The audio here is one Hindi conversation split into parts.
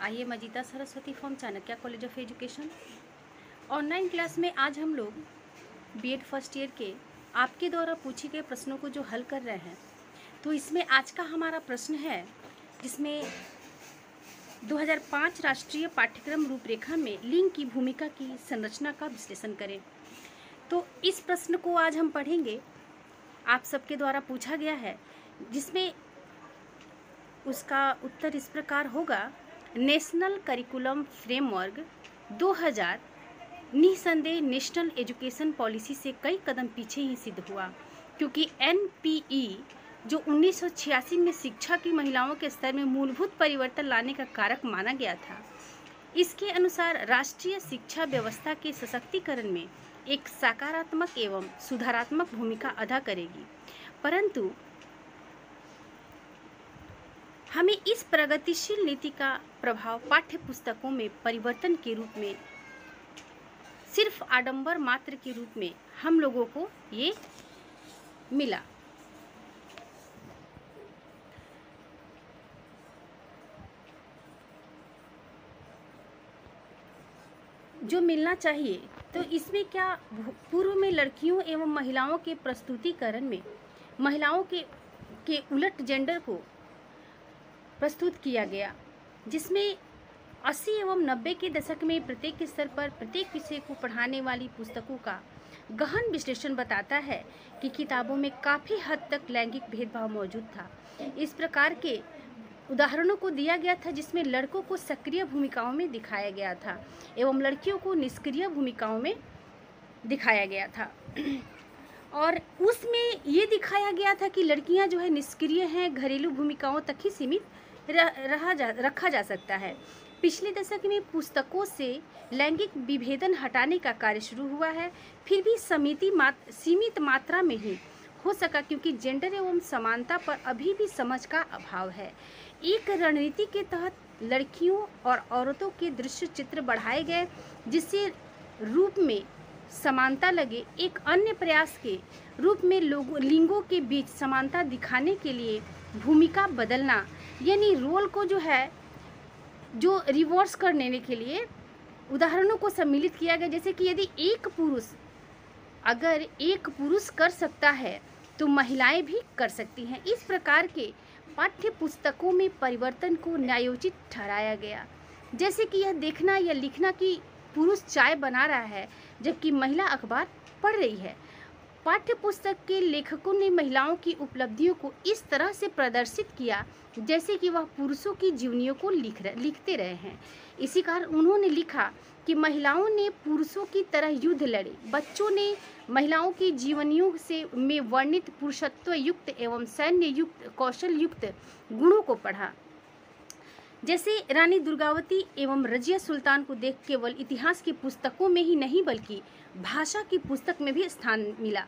आइए Majida Saraswati from Chanakya college of education. Online class में आज हम लोग बीएड फर्स्ट ईयर के आपके द्वारा पूछे गए प्रश्नों को जो हल कर रहे हैं, तो इसमें आज का हमारा प्रश्न है जिसमें 2005 राष्ट्रीय पाठ्यक्रम रूपरेखा में लिंग की भूमिका की संरचना का विश्लेषण करें। तो इस प्रश्न को आज हम पढ़ेंगे, आप सबके द्वारा पूछा गया है, जिसमें उसका उत्तर इस प्रकार होगा। नेशनल करिकुलम फ्रेमवर्क 2000 निसंदेह नेशनल एजुकेशन पॉलिसी से कई कदम पीछे ही सिद्ध हुआ, क्योंकि एनपीई जो 1986 में शिक्षा की महिलाओं के स्तर में मूलभूत परिवर्तन लाने का कारक माना गया था। इसके अनुसार राष्ट्रीय शिक्षा व्यवस्था के सशक्तिकरण में एक सकारात्मक एवं सुधारात्मक भूमिका अदा करेगी, परंतु हमें इस प्रगतिशील नीति का प्रभाव पाठ्य पुस्तकों में परिवर्तन के रूप में, सिर्फ आडंबर मात्र के रूप में हम लोगों को ये मिला। जो मिलना चाहिए, तो इसमें क्या पूर्व में लड़कियों एवं महिलाओं के प्रस्तुतिकरण में महिलाओं के उलट जेंडर को प्रस्तुत किया गया, जिसमें 80 एवं 90 के दशक में प्रत्येक स्तर पर प्रत्येक विषय को पढ़ाने वाली पुस्तकों का गहन विश्लेषण बताता है कि किताबों में काफ़ी हद तक लैंगिक भेदभाव मौजूद था। इस प्रकार के उदाहरणों को दिया गया था जिसमें लड़कों को सक्रिय भूमिकाओं में दिखाया गया था एवं लड़कियों को निष्क्रिय भूमिकाओं में दिखाया गया था। और उसमें ये दिखाया गया था कि लड़कियां जो है निष्क्रिय हैं, घरेलू भूमिकाओं तक ही सीमित रखा जा सकता है। पिछले दशक में पुस्तकों से लैंगिक विभेदन हटाने का कार्य शुरू हुआ है, फिर भी सीमित मात्रा में ही हो सका, क्योंकि जेंडर एवं समानता पर अभी भी समझ का अभाव है। एक रणनीति के तहत लड़कियों और औरतों के दृश्य चित्र बढ़ाए गए, जिससे रूप में समानता लगे। एक अन्य प्रयास के रूप में लिंगों के बीच समानता दिखाने के लिए भूमिका बदलना, यानी रोल को जो रिवर्स करने के लिए उदाहरणों को सम्मिलित किया गया। जैसे कि यदि अगर एक पुरुष कर सकता है तो महिलाएं भी कर सकती हैं। इस प्रकार के पाठ्य पुस्तकों में परिवर्तन को न्यायोचित ठहराया गया, जैसे कि यह देखना या लिखना कि पुरुष चाय बना रहा है जबकि महिला अखबार पढ़ रही है। पाठ्य पुस्तक के लेखकों ने महिलाओं की उपलब्धियों को इस तरह से प्रदर्शित किया जैसे कि वह पुरुषों की जीवनियों को लिखते रहे हैं। इसी कारण उन्होंने लिखा कि महिलाओं ने पुरुषों की तरह युद्ध लड़े। बच्चों ने महिलाओं की जीवनियों में वर्णित पुरुषत्व युक्त एवं सैन्य युक्त कौशल युक्त गुणों को पढ़ा। जैसे रानी दुर्गावती एवं रजिया सुल्तान को देख केवल इतिहास की पुस्तकों में ही नहीं बल्कि भाषा की पुस्तक में भी स्थान मिला।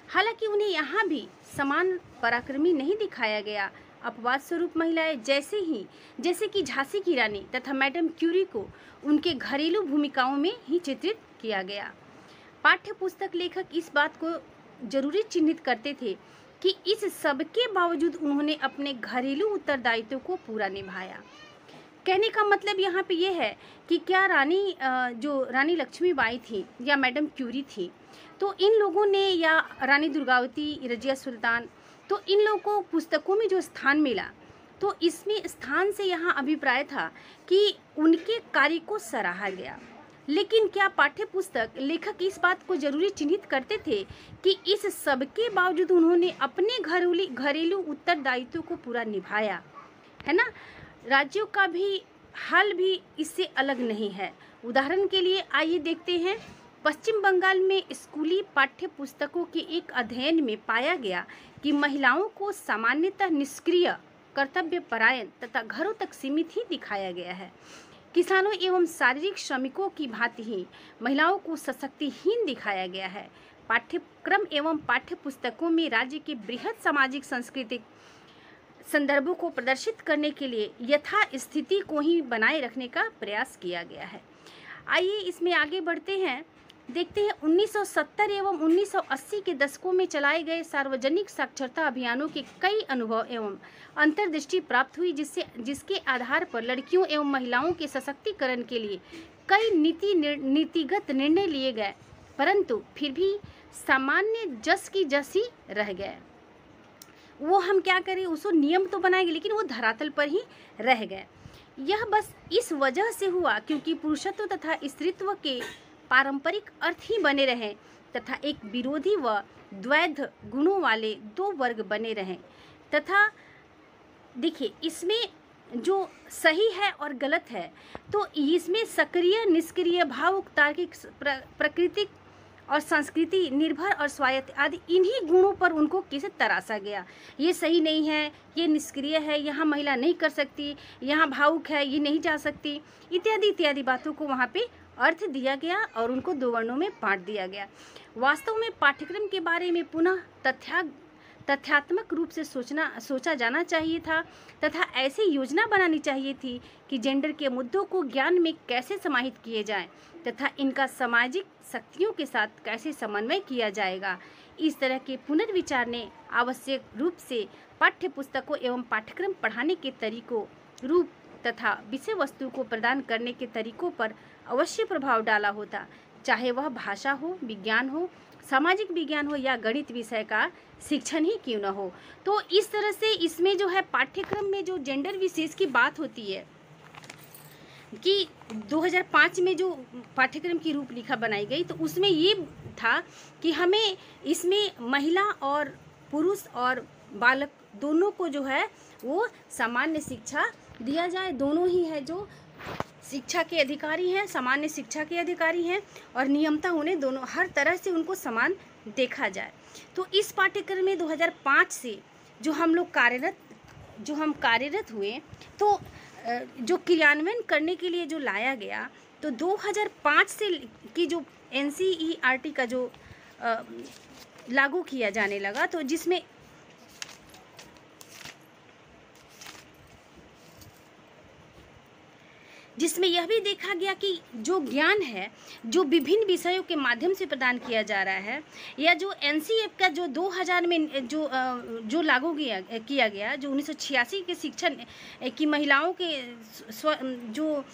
हालांकि उन्हें यहाँ भी समान पराक्रमी नहीं दिखाया गया। अपवाद स्वरूप महिलाएं जैसे कि झांसी की रानी तथा मैडम क्यूरी को उनके घरेलू भूमिकाओं में ही चित्रित किया गया। पाठ्य पुस्तक लेखक इस बात को जरूरी चिन्हित करते थे कि इस सब के बावजूद उन्होंने अपने घरेलू उत्तरदायित्व को पूरा निभाया। कहने का मतलब यहाँ पे ये है कि क्या रानी लक्ष्मीबाई थी या मैडम क्यूरी थी, तो इन लोगों ने, या रानी दुर्गावती, रजिया सुल्तान, तो इन लोगों को पुस्तकों में जो स्थान मिला, तो इसमें स्थान से यहाँ अभिप्राय था कि उनके कार्य को सराहा गया। लेकिन क्या पाठ्य पुस्तक लेखक इस बात को जरूरी चिन्हित करते थे कि इस सब के बावजूद उन्होंने अपने घरेलू उत्तरदायित्व को पूरा निभाया, है ना। राज्यों का भी हाल भी इससे अलग नहीं है। उदाहरण के लिए आइए देखते हैं। पश्चिम बंगाल में स्कूली पाठ्य पुस्तकों के एक अध्ययन में पाया गया कि महिलाओं को सामान्यतः निष्क्रिय, कर्तव्यपरायण तथा घरों तक सीमित ही दिखाया गया है। किसानों एवं शारीरिक श्रमिकों की भांति ही महिलाओं को सशक्तिहीन दिखाया गया है। पाठ्यक्रम एवं पाठ्य पुस्तकों में राज्य के बृहद सामाजिक सांस्कृतिक संदर्भों को प्रदर्शित करने के लिए यथा स्थिति को ही बनाए रखने का प्रयास किया गया है। आइए इसमें आगे बढ़ते हैं। देखते हैं 1970 एवं 1980 के दशकों में चलाए गए सार्वजनिक साक्षरता अभियानों के कई अनुभव एवं अंतर्दृष्टि प्राप्त हुई, जिसके आधार पर लड़कियों एवं महिलाओं के सशक्तिकरण के लिए कई नीतिगत निर्णय लिए गए, परंतु फिर भी सामान्य जस की जस ही रह गए। वो हम क्या करें, उसको नियम तो बनाएंगे लेकिन वो धरातल पर ही रह गए। यह बस इस वजह से हुआ क्योंकि पुरुषत्व तथा स्त्रीत्व के पारंपरिक अर्थ ही बने रहें तथा एक विरोधी व द्वैध गुणों वाले दो वर्ग बने रहें। तथा देखिए, इसमें जो सही है और गलत है, तो इसमें सक्रिय निष्क्रिय भावुक तार्किक प्राकृतिक और संस्कृति निर्भर और स्वायत्त आदि इन्हीं गुणों पर उनको किसे तराशा गया। ये सही नहीं है, ये निष्क्रिय है, यहाँ महिला नहीं कर सकती, यहाँ भावुक है, ये नहीं जा सकती, इत्यादि इत्यादि बातों को वहाँ पे अर्थ दिया गया और उनको दो वर्णों में बांट दिया गया। वास्तव में पाठ्यक्रम के बारे में पुनः तथ्यात्मक रूप से सोचा जाना चाहिए था तथा ऐसी योजना बनानी चाहिए थी कि जेंडर के मुद्दों को ज्ञान में कैसे समाहित किए जाएं तथा इनका सामाजिक शक्तियों के साथ कैसे समन्वय किया जाएगा। इस तरह के पुनर्विचार ने आवश्यक रूप से पाठ्य पुस्तकों एवं पाठ्यक्रम पढ़ाने के तरीकों, रूप तथा विषय वस्तु को प्रदान करने के तरीकों पर अवश्य प्रभाव डाला होता, चाहे वह भाषा हो, विज्ञान हो, सामाजिक विज्ञान हो या गणित विषय का शिक्षण ही क्यों न हो। तो इस तरह से इसमें जो है पाठ्यक्रम में जो जेंडर विशेष की बात होती है कि 2005 में जो पाठ्यक्रम की रूपरेखा बनाई गई, तो उसमें ये था कि हमें इसमें महिला और पुरुष और बालक दोनों को जो है वो सामान्य शिक्षा दिया जाए। दोनों ही है जो शिक्षा के अधिकारी हैं, सामान्य शिक्षा के अधिकारी हैं और नियमता उन्हें दोनों हर तरह से उनको समान देखा जाए। तो इस पाठ्यक्रम में 2005 से जो हम कार्यरत हुए, तो जो क्रियान्वयन करने के लिए जो लाया गया, तो 2005 से की जो NCERT का जो लागू किया जाने लगा, तो जिसमें यह भी देखा गया कि जो ज्ञान है जो विभिन्न विषयों के माध्यम से प्रदान किया जा रहा है, या जो NCERT का जो 2000 में जो लागू किया गया, जो 1986 के शिक्षण की महिलाओं के जो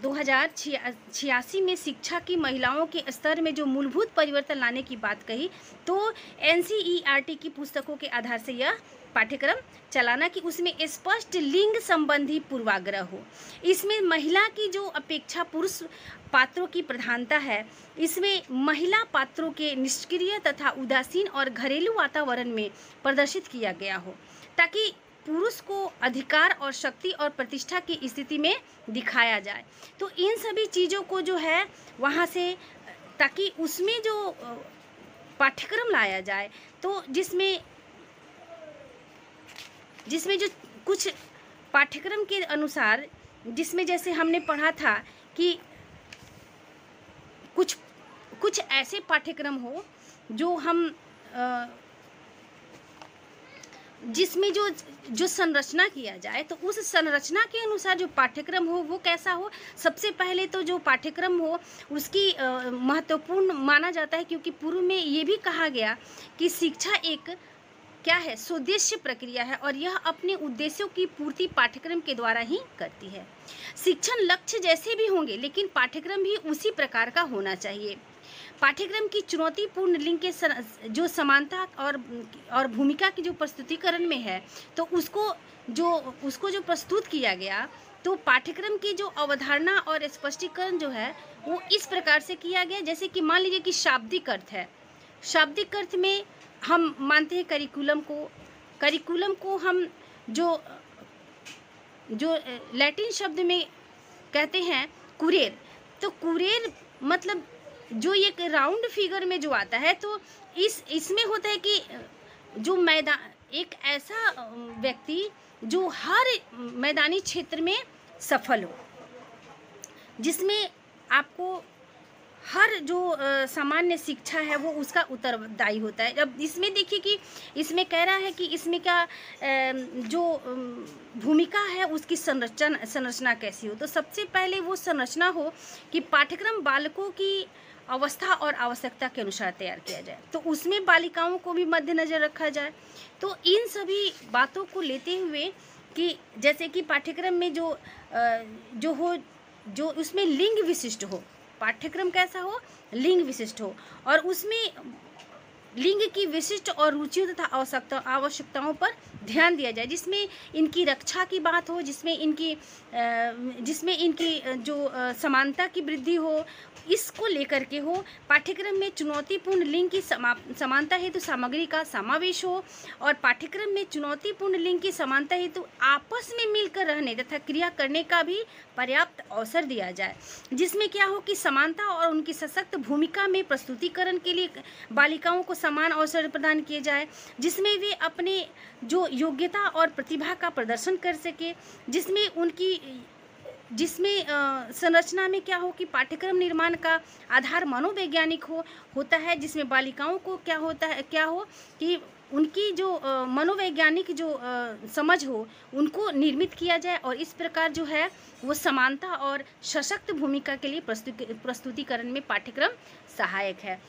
2086 में शिक्षा की महिलाओं के स्तर में जो मूलभूत परिवर्तन लाने की बात कही, तो NCERT की पुस्तकों के आधार से यह पाठ्यक्रम चलाना कि उसमें स्पष्ट लिंग संबंधी पूर्वाग्रह हो, इसमें महिला की जो अपेक्षा पुरुष पात्रों की प्रधानता है, इसमें महिला पात्रों के निष्क्रिय तथा उदासीन और घरेलू वातावरण में प्रदर्शित किया गया हो, ताकि पुरुष को अधिकार और शक्ति और प्रतिष्ठा की स्थिति में दिखाया जाए। तो इन सभी चीज़ों को जो है वहाँ से, ताकि उसमें जो पाठ्यक्रम लाया जाए, तो जिसमें जो कुछ पाठ्यक्रम के अनुसार, जिसमें जैसे हमने पढ़ा था कि कुछ ऐसे पाठ्यक्रम हो जो हम जिसमें जो संरचना किया जाए, तो उस संरचना के अनुसार जो पाठ्यक्रम हो वो कैसा हो। सबसे पहले तो जो पाठ्यक्रम हो उसकी महत्वपूर्ण माना जाता है, क्योंकि पूर्व में ये भी कहा गया कि शिक्षा एक क्या है, स्वदेश्य प्रक्रिया है और यह अपने उद्देश्यों की पूर्ति पाठ्यक्रम के द्वारा ही करती है। शिक्षण लक्ष्य जैसे भी होंगे, लेकिन पाठ्यक्रम भी उसी प्रकार का होना चाहिए। पाठ्यक्रम की चुनौतीपूर्ण लिंग के जो समानता और भूमिका की जो प्रस्तुतिकरण में है, तो उसको जो प्रस्तुत किया गया, तो पाठ्यक्रम की जो अवधारणा और स्पष्टीकरण जो है वो इस प्रकार से किया गया, जैसे कि मान लीजिए कि शाब्दिक अर्थ है। शाब्दिक अर्थ में हम मानते हैं करिकुलम को हम जो लैटिन शब्द में कहते हैं कुरेर, तो कुरेर मतलब जो एक राउंड फिगर में जो आता है, तो इसमें होता है कि जो एक ऐसा व्यक्ति जो हर मैदानी क्षेत्र में सफल हो, जिसमें आपको हर जो सामान्य शिक्षा है वो उसका उत्तरदायी होता है। अब इसमें देखिए कि इसमें कह रहा है कि इसमें क्या जो भूमिका है उसकी संरचना कैसी हो। तो सबसे पहले वो संरचना हो कि पाठ्यक्रम बालकों की अवस्था और आवश्यकता के अनुसार तैयार किया जाए, तो उसमें बालिकाओं को भी मद्देनज़र रखा जाए। तो इन सभी बातों को लेते हुए कि जैसे कि पाठ्यक्रम में जो उसमें लिंग विशिष्ट हो, पाठ्यक्रम कैसा हो, लिंग विशिष्ट हो, और उसमें लिंग की विशिष्ट और रुचियों तथा आवश्यकताओं पर ध्यान दिया जाए, जिसमें इनकी रक्षा की बात हो, जिसमें इनकी जो समानता की वृद्धि हो, इसको लेकर के हो। पाठ्यक्रम में चुनौतीपूर्ण लिंग की समानता हेतु सामग्री का समावेश हो, और पाठ्यक्रम में चुनौतीपूर्ण लिंग की समानता हेतु आपस में मिलकर रहने तथा क्रिया करने का भी पर्याप्त अवसर दिया जाए, जिसमें क्या हो कि समानता और उनकी सशक्त भूमिका में प्रस्तुतिकरण के लिए बालिकाओं को समान अवसर प्रदान किए जाए, जिसमें वे अपने जो योग्यता और प्रतिभा का प्रदर्शन कर सके, जिसमें संरचना में क्या हो कि पाठ्यक्रम निर्माण का आधार मनोवैज्ञानिक होता है, जिसमें बालिकाओं को क्या हो कि उनकी जो मनोवैज्ञानिक जो समझ हो उनको निर्मित किया जाए, और इस प्रकार जो है वो समानता और सशक्त भूमिका के लिए प्रस्तुतिकरण में पाठ्यक्रम सहायक है।